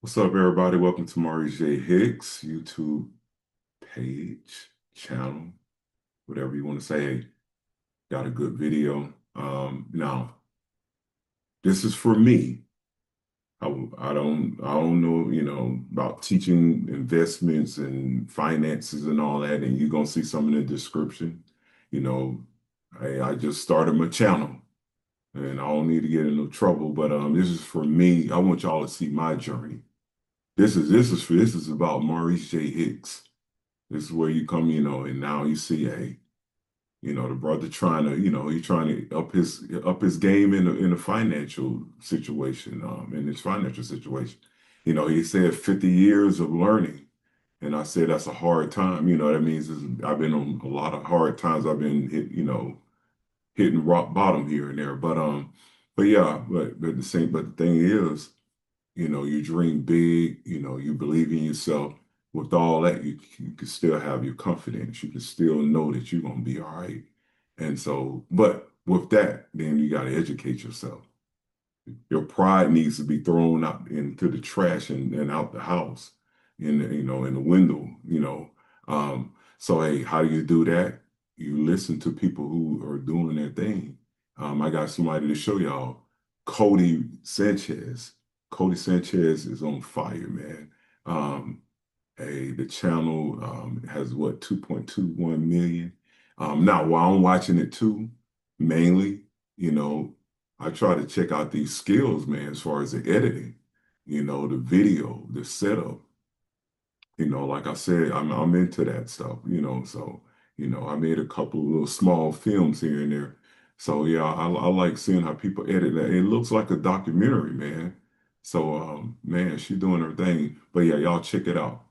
What's up, everybody? Welcome to Maurice Hicks YouTube page, channel, whatever you want to say. Hey, got a good video. Now, this is for me. I don't know, about teaching investments and finances and all that. And you're gonna see some in the description. You know, I just started my channel, and I don't need to get into trouble. But this is for me. I want y'all to see my journey. This is about Maurice J. Hicks. This is where you come, and now you see the brother trying to, he's trying to up his game in a financial situation, in his financial situation. He said 50 years of learning. And I said that's a hard time. That means I've been on a lot of hard times. I've been hitting rock bottom here and there. But yeah, but the thing is, you dream big, you believe in yourself. With all that, you can still have your confidence. You can still know that you're gonna be all right. And so, but with that, then you got to educate yourself. Your pride needs to be thrown out into the trash and out the house, in the window, So hey, how do you do that? You listen to people who are doing their thing. I got somebody to show y'all, Codie Sanchez. Codie Sanchez is on fire, man. The channel has what, 2.21 million. Now, while I'm watching it too, mainly, I try to check out these skills, man, as far as the editing, the video, the setup. Like I said, I'm into that stuff, so, I made a couple of little small films here and there. So yeah, I like seeing how people edit that. It looks like a documentary, man. So man, she's doing her thing. But yeah, y'all check it out.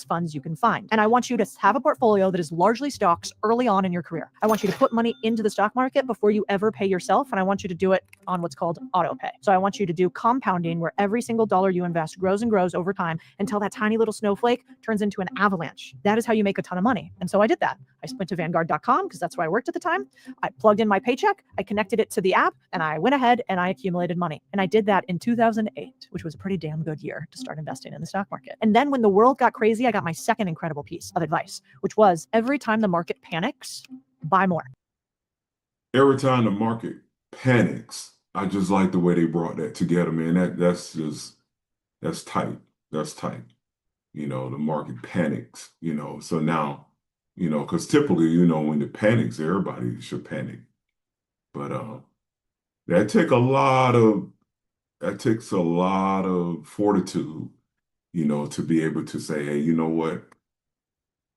Funds you can find. And I want you to have a portfolio that is largely stocks early on in your career. I want you to put money into the stock market before you ever pay yourself. And I want you to do it on what's called auto pay. So I want you to do compounding, where every single dollar you invest grows and grows over time until that tiny little snowflake turns into an avalanche. That is how you make a ton of money. And so I did that. I went to Vanguard.com because that's where I worked at the time. I plugged in my paycheck, I connected it to the app, and I went ahead and I accumulated money. And I did that in 2008, which was a pretty damn good year to start investing in the stock market. And then when the world got crazy, I got my second incredible piece of advice, which was every time the market panics, buy more. Every time the market panics, I just like the way they brought that together, man. That's tight. That's tight. The market panics, So now, because typically, when it panics, everybody should panic. But that take a lot of that takes a lot of fortitude, to be able to say, hey, you know what?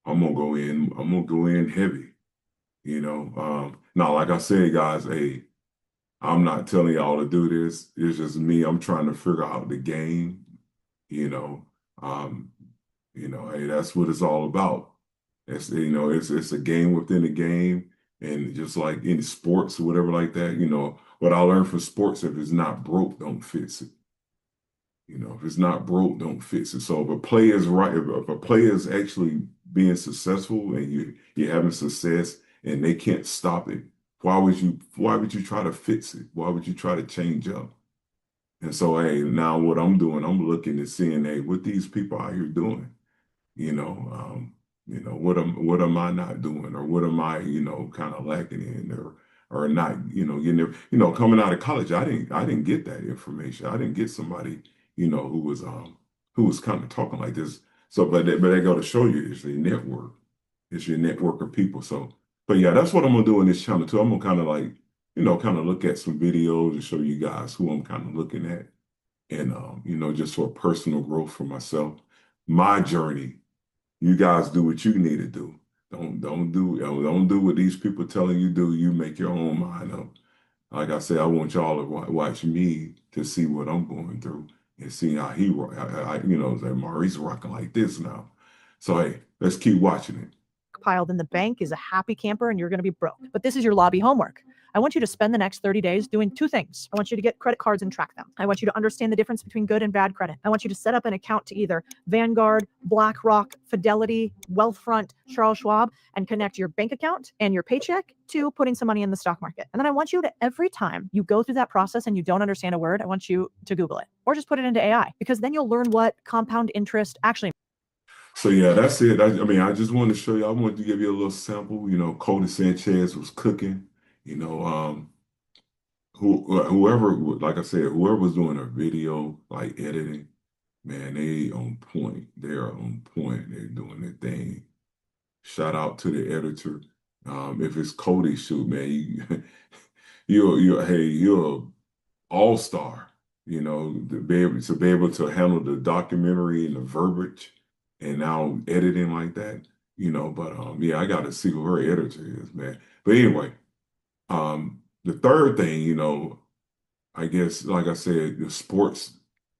I'm gonna go in heavy, Now, like I said, guys, hey, I'm not telling y'all to do this. It's just me. I'm trying to figure out the game, you know. Um, hey, that's what it's all about. It's a game within a game, and just like in sports or whatever like that, what I learned from sports, if it's not broke, don't fix it. If it's not broke, don't fix it. So if a player is right, if a player is actually being successful and you're having success and they can't stop it, why would you try to fix it? Why would you try to change up? And so, hey, now what I'm doing, I'm looking and seeing, hey, what these people out here doing, you know, um, what am I not doing, or what am I, kind of lacking in, or not, getting there. Coming out of college, I didn't get that information. I didn't get somebody, who was kind of talking like this. So, but they go to show you it's a network. It's your network of people. So, but yeah, that's what I'm gonna do in this channel too. I'm gonna kind of like, kind of look at some videos and show you guys who I'm kind of looking at, and just for personal growth for myself, my journey. You guys do what you need to do. Don't do what these people telling you do. You make your own mind up. Like I said, I want y'all to watch me to see what I'm going through and see how he rock. That Maurice rocking like this now. So hey, let's keep watching it. Piled in the bank is a happy camper and you're going to be broke. But this is your lobby homework. I want you to spend the next 30 days doing two things. I want you to get credit cards and track them. I want you to understand the difference between good and bad credit. I want you to set up an account to either Vanguard, BlackRock, Fidelity, Wealthfront, Charles Schwab, and connect your bank account and your paycheck to putting some money in the stock market. And then I want you to, every time you go through that process and you don't understand a word, I want you to Google it or just put it into AI, because then you'll learn what compound interest actually. So yeah, that's it. I mean, I just wanted to show you. I wanted to give you a little sample. You know, Codie Sanchez was cooking. You know, whoever, like I said, whoever was doing a video like editing, man, they on point. They are on point. They're doing their thing. Shout out to the editor. If it's Codie, shoot, man, you're all-star, you know, to be able to handle the documentary and the verbiage and now editing like that, you know. But yeah, I gotta see who her editor is, man. But anyway, the third thing, you know, I guess, like I said, the sports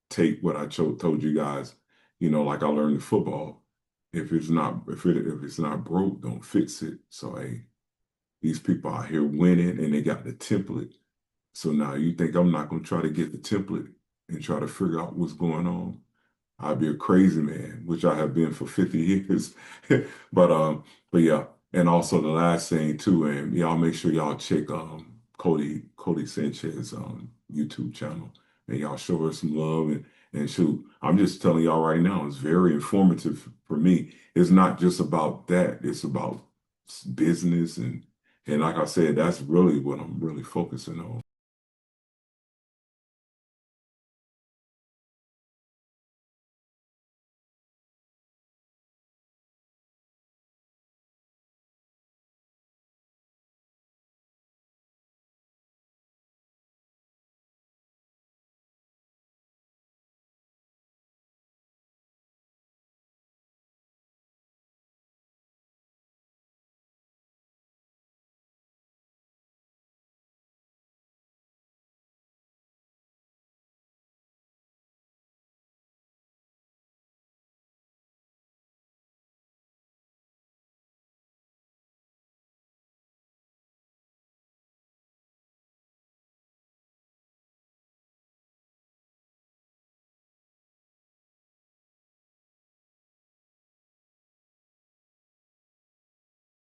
take what I told you guys, you know, like I learned in football. If it's not broke, don't fix it. So hey, these people out here winning and they got the template. So now you think I'm not going to try to get the template and try to figure out what's going on? I'd be a crazy man, which I have been for 50 years. But yeah, and also the last thing too, and y'all make sure y'all check Codie Sanchez YouTube channel, and y'all show her some love, and shoot, I'm just telling y'all right now, it's very informative for me. It's not just about that, it's about business, and like I said, that's really what I'm really focusing on.